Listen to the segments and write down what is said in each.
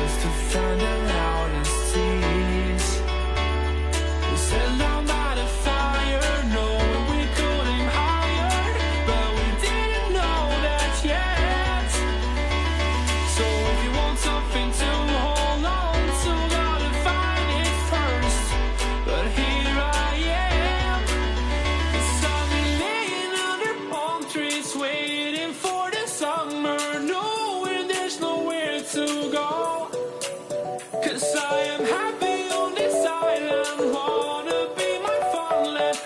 just to find the loudest tease. We sat down by the fire, knowing we could aim higher, but we didn't know that yet. So if you want something to hold on to, gotta find it first. But here I am, 'cause I've been laying under palm trees, waiting for the summer, knowing there's nowhere to go. 'Cause I am happy on this island, wanna be my farmland.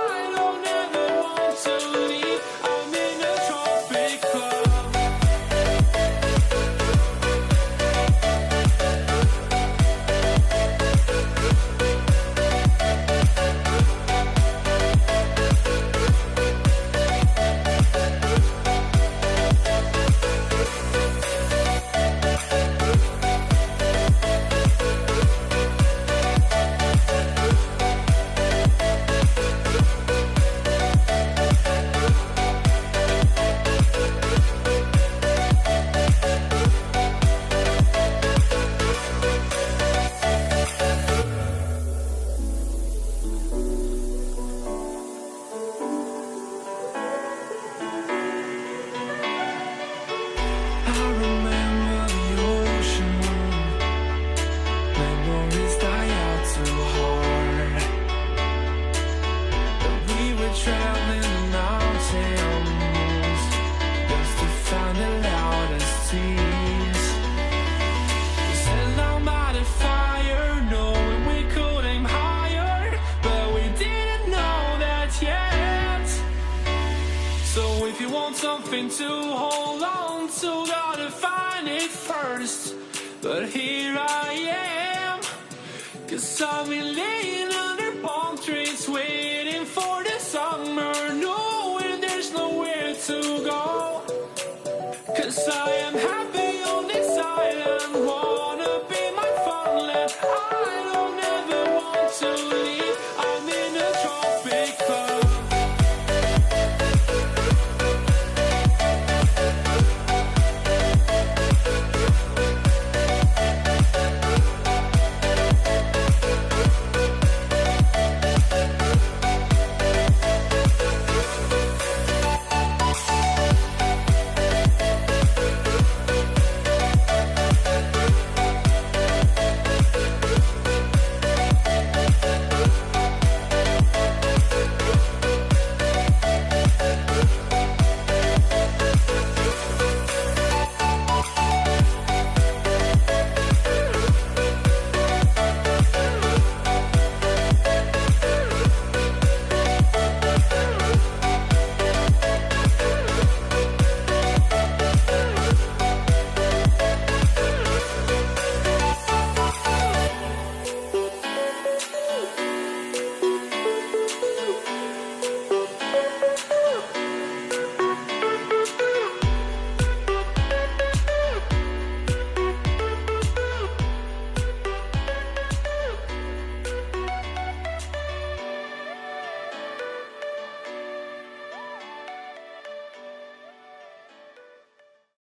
I don't ever want to leave, I'm in a tropic club. I remember the ocean, memories die out too hard. But we were traveling the mountains just to find the loudest tease. We sat down by the fire, knowing we could aim higher, but we didn't know that yet. So if you want something to hold on to, gotta find it first. But here I am, 'cause I've been laying under palm trees, waiting for the summer, knowing there's nowhere to go. 'Cause I am happy